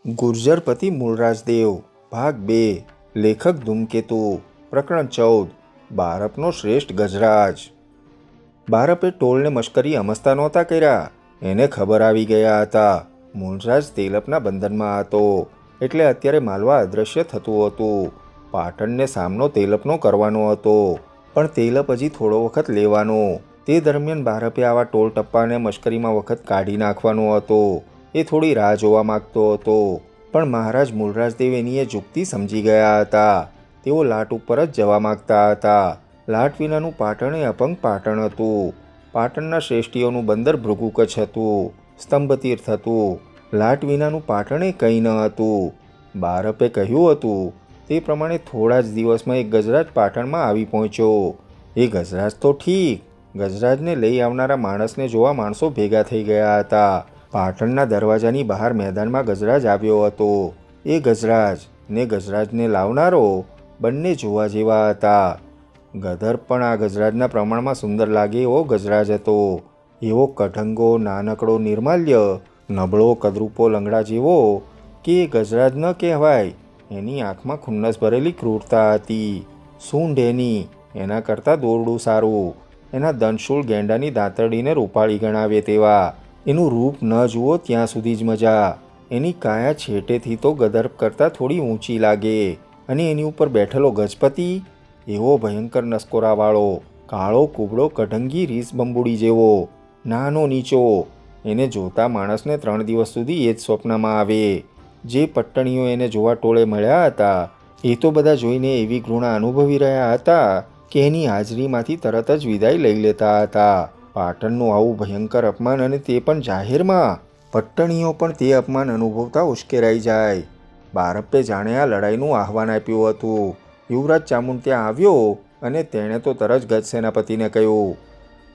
ગુર્જરપતિ મૂળરાજદેવ ભાગ 2 લેખક ધૂમકેતુ પ્રકરણ 14 બારપનો શ્રેષ્ઠ ગજરાજ। બારપે ટોળને મશ્કરી અમસ્તા નહોતા કર્યા। એને ખબર આવી ગયા હતા મૂળરાજ તેલપના બંધનમાં હતો, એટલે અત્યારે માલવા અદૃશ્ય થતું હતું। પાટણને સામનો તેલપનો કરવાનો હતો, પણ તેલપ હજી થોડો વખત લેવાનો। તે દરમિયાન બારપે આવા ટોળ ટપ્પાને મશ્કરીમાં વખત કાઢી નાખવાનો હતો। એ થોડી રાહ જોવા માગતો હતો, પણ મહારાજ મૂળરાજદેવ એની એ જુક્તિ સમજી ગયા હતા। તેઓ લાટ ઉપર જ જવા માગતા હતા। લાટ વિનાનું પાટણ એ અપંગ પાટણ હતું। પાટણના શ્રેષ્ઠીઓનું બંદર ભૃગુકચ્છ હતું, સ્તંભતીર્થ હતું। લાટ વિનાનું પાટણ એ કંઈ ન હતું। બારપે કહ્યું હતું તે પ્રમાણે થોડા જ દિવસમાં એક ગજરાજ પાટણમાં આવી પહોંચ્યો। એ ગજરાજ તો ઠીક, ગજરાજને લઈ આવનારા માણસને જોવા માણસો ભેગા થઈ ગયા હતા। પાટણના દરવાજાની બહાર મેદાનમાં ગજરાજ આવ્યો હતો। એ ગજરાજ ને ગજરાજને લાવનારો બંને જોવા જેવા હતા। ગધર પણ આ ગજરાજના પ્રમાણમાં સુંદર લાગે એવો ગજરાજ હતો। એવો કઢંગો, નાનકડો, નિર્માલ્ય, નબળો, કદરૂપો લંગડા જેવો કે ગજરાજ ન કહેવાય। એની આંખમાં ખુન્નસ ભરેલી ક્રૂરતા હતી। સૂંઢ એના કરતાં દોરડું સારું। એના દંશૂળ ગેંડાની દાંતરડીને રૂપાળી ગણાવે તેવા। એનું રૂપ ન જુઓ ત્યાં સુધી જ મજા। એની કાયા છેટેથી તો ગદર કરતાં થોડી ઊંચી લાગે, અને એની ઉપર બેઠેલો ગજપતિ એવો ભયંકર નસકોરાવાળો, કાળો કૂબળો કઢંગી રીસ બંબુડી જેવો, નાનો નીચો। એને જોતા માણસને 3 દિવસ સુધી એ જ સ્વપ્નમાં આવે। જે પટ્ટણીઓ એને જોવા ટોળે મળ્યા હતા એ તો બધા જોઈને એવી ઘૃણા અનુભવી રહ્યા હતા કે એની હાજરીમાંથી તરત જ વિદાય લઈ લેતા હતા। પાટણનું આવું ભયંકર અપમાન, અને તે પણ જાહેરમાં! પટ્ટણીઓ પણ તે અપમાન અનુભવતા ઉશ્કેરાઈ જાય। બારપ્પે જાણે આ લડાઈનું આહ્વાન આપ્યું હતું। યુવરાજ ચામુંડ ત્યાં આવ્યો અને તેણે તો તરત ગજ સેનાપતિને કહ્યું,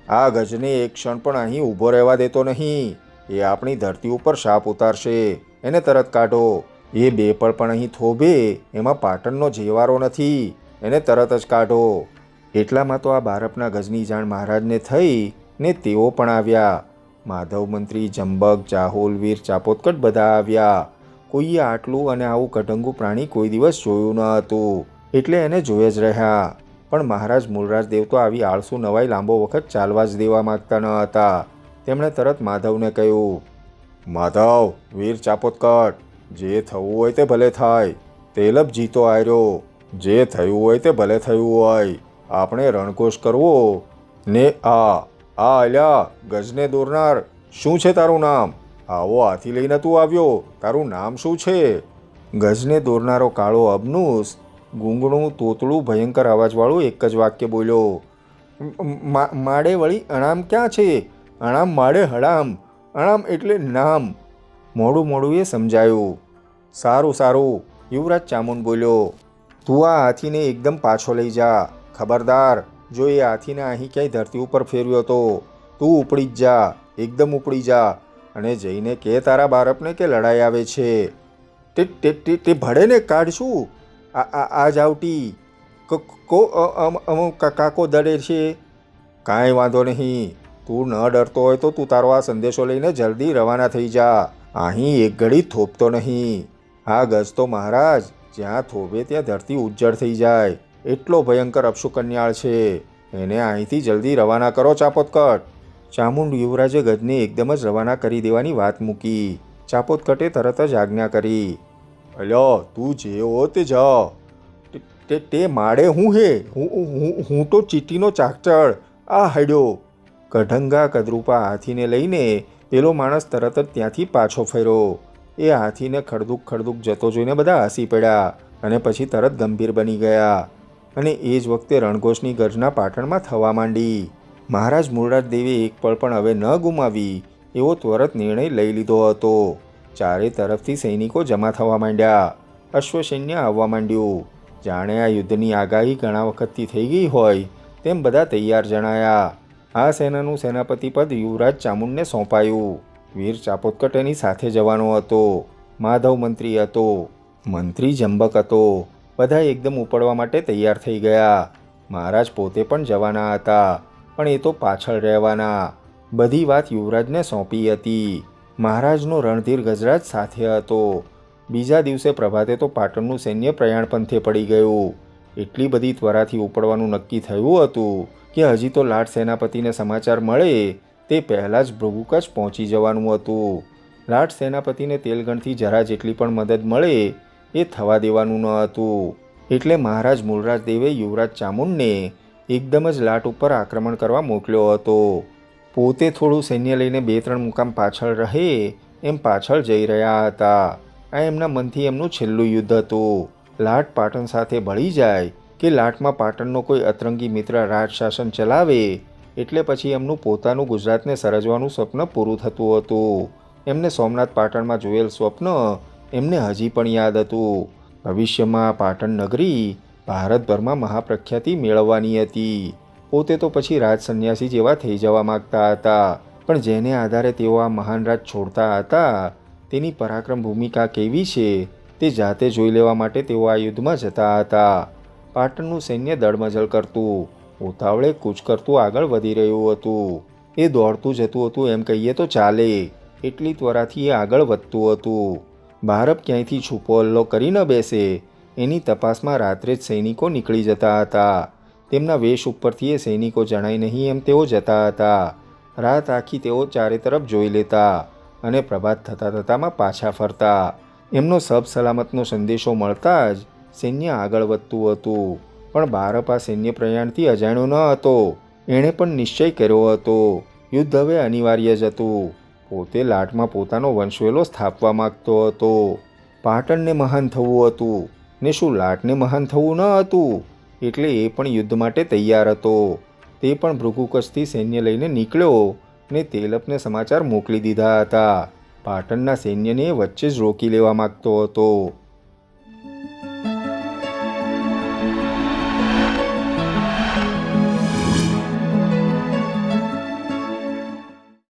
આ ગજને એક ક્ષણ પણ અહીં ઊભો રહેવા દેતો નહીં। એ આપણી ધરતી ઉપર શાપ ઉતારશે। એને તરત કાઢો। એ 2 પળ પણ અહીં થોભે એમાં પાટણનો જેવારો નથી। એને તરત જ કાઢો। એટલામાં તો આ બારપના ગજની જાણ મહારાજને થઈ ને તેઓ પણ આવ્યા। માધવ મંત્રી, જંબક, જાહુલ, વીર ચાપોતકટ બધા આવ્યા। કોઈએ આટલું અને આવું કઢંગું પ્રાણી કોઈ દિવસ જોયું ન હતું, એટલે એને જોઈ જ રહ્યા। પણ મહારાજ મૂળરાજદેવ તો આવી આળસુ નવાઈ લાંબો વખત ચાલવા જ દેવા માગતા ન હતા। તેમણે તરત માધવને કહ્યું, માધવ, વીર ચાપોતકટ, જે થવું હોય તે ભલે થાય। તેલપ જીતો આવ્યો, જે થયું હોય તે ભલે થયું હોય। આપણે રણઘોષ કરવો ને અલ્યા ગજને દોરનાર, શું છે તારું નામ? આવો હાથી લઈને તું આવ્યો, તારું નામ શું છે? ગજને દોરનારો કાળો અબનુસ ગૂંગણું તોતળું ભયંકર અવાજવાળું એક જ વાક્ય બોલ્યો, માડે વળી અણામ ક્યાં છે? અણામ માડે હડામ, અણામ એટલે નામ। મોડું એ સમજાયું। સારું, યુવરાજ ચામુંડ બોલ્યો, તું આ હાથીને એકદમ પાછો લઈ જા। ખબરદાર, જો એ હાથીને અહીં ક્યાંય ધરતી ઉપર ફેરવ્યો તો તું ઉપડી જ જા, એકદમ ઉપડી જા, અને જઈને કે તારા બારપને કે લડાઈ આવે છે। તે ભળે ને કાઢશું। આ જાવટી કાકો દડે છે। કાંઈ વાંધો નહીં, તું ન ડરતો હોય તો તું તારો આ સંદેશો લઈને જલ્દી રવાના થઈ જા। અહીં એક ઘડી થોપતો નહીં। આ ગજ તો મહારાજ જ્યાં થોભે ત્યાં ધરતી ઉજ્જડ થઈ જાય એટલો ભયંકર અપશુકન્યાળ છે। એને અહીંથી જલ્દી રવાના કરો ચાપોતકટ। ચામુંડ યુવરાજે ગજને એકદમ જ રવાના કરી દેવાની વાત મૂકી। ચાપોતકટે તરત જ આજ્ઞા કરી, અલ્યો તું જે હો તે જા। તે માડે હું હે, હું તો ચીટીનો ચાકચડ, આ હાડ્યો। કઢંગા કદરૂપા હાથીને લઈને પેલો માણસ તરત જ ત્યાંથી પાછો ફર્યો। એ હાથીને ખડદુક જતો જોઈને બધા હસી પડ્યા, અને પછી તરત ગંભીર બની ગયા। અને એ જ વખતે રણઘોષની ગર્જના પાટણમાં થવા માંડી। મહારાજ મૂળરાજદેવે એક પળ પણ હવે ન ગુમાવી એવો ત્વરત નિર્ણય લઈ લીધો હતો। ચારે તરફથી સૈનિકો જમા થવા માંડ્યા। અશ્વસૈન્ય આવવા માંડ્યું। જાણે આ યુદ્ધની આગાહી ઘણા વખતથી થઈ ગઈ હોય તેમ બધા તૈયાર જણાયા। આ સેનાનું સેનાપતિ પદ યુવરાજ ચામુંડને સોંપાયું। વીર ચાપોતકટ એની સાથે જવાનો હતો। માધવ મંત્રી હતો, મંત્રી જંબક હતો। બધા એકદમ ઉપડવા માટે તૈયાર થઈ ગયા। મહારાજ પોતે પણ જવાના હતા, પણ એ તો પાછળ રહેવાના। બધી વાત યુવરાજને સોંપી હતી। મહારાજનો રણધીર ગજરાજ સાથે હતો। બીજા દિવસે પ્રભાતે તો પાટણનું સૈન્ય પ્રયાણ પંથે પડી ગયું. એટલી બધી ત્વરાથી ઉપડવાનું નક્કી થયું હતું કે હજી તો લાટ સેનાપતિને સમાચાર મળે તે પહેલાં જ ભૃગુકચ્છ પહોંચી જવાનું હતું. લાટ સેનાપતિને તેલગણથી જરા જેટલી પણ મદદ મળે એ થવા દેવાનું ન હતું. એટલે મહારાજ મૂળરાજ દેવે યુવરાજ ચામુંડને એકદમ જ લાટ ઉપર આક્રમણ કરવા મોકલ્યો હતો. પોતે થોડું સૈન્ય લઈને 2-3 મુકામ પાછળ રહે એમ પાછળ જઈ રહ્યા હતા. આ એમના મનથી એમનું છેલ્લું યુદ્ધ હતું. લાટ પાટણ સાથે ભળી જાય કે લાટમાં પાટણનો કોઈ અતરંગી મિત્ર રાજ શાસન ચલાવે એટલે પછી એમનું પોતાનું ગુજરાતને સર્જવાનું સ્વપ્ન પૂરું થતું હતું. એમને સોમનાથ પાટણમાં જોયેલ સ્વપ્ન એમને હજી પણ યાદ હતું. ભવિષ્યમાં પાટણ નગરી ભારતભરમાં મહાપ્રખ્યાતિ મેળવવાની હતી. પોતે તો પછી રાજ સંન્યાસી જેવા થઈ જવા માગતા હતા, પણ જેને આધારે તેઓ આ મહાન રાજ છોડતા હતા તેની પરાક્રમ ભૂમિકા કેવી છે તે જાતે જોઈ લેવા માટે તેઓ આ યુદ્ધમાં જતા હતા. પાટણનું સૈન્ય દળમજલ કરતું, ઉતાવળે કૂચ કરતું આગળ વધી રહ્યું હતું. એ દોડતું જતું હતું એમ કહીએ તો ચાલે, એટલી ત્વરાથી એ આગળ વધતું હતું. ભારત ક્યાંયથી છૂપો હલ્લો કરી ન બેસે એની તપાસમાં રાત્રે જ સૈનિકો નીકળી જતા હતા. તેમના વેશ ઉપરથી એ સૈનિકો જણાય નહીં એમ તેઓ જતા હતા. રાત આખી તેઓ ચારે તરફ જોઈ લેતા અને પ્રભાત થતાં થતાંમાં પાછા ફરતા. એમનો સબ સલામતનો સંદેશો મળતા જ સૈન્ય આગળ વધતું હતું. પણ ભારત આ સૈન્ય પ્રયાણથી અજાણ્યો ન હતો. એણે પણ નિશ્ચય કર્યો હતો યુદ્ધ હવે અનિવાર્ય જ હતું. પોતે લાટમાં પોતાનો વંશવેલો સ્થાપવા માગતો હતો. પાટણને મહાન થવું હતું ને શું લાટને મહાન થવું ન હતું? એટલે એ પણ યુદ્ધ માટે તૈયાર હતો. તે પણ ભૃગુકચ્છથી સૈન્ય લઈને નીકળ્યો ને તેલપને સમાચાર મોકલી દીધા હતા. પાટણના સૈન્યને વચ્ચે જ રોકી લેવા માગતો હતો.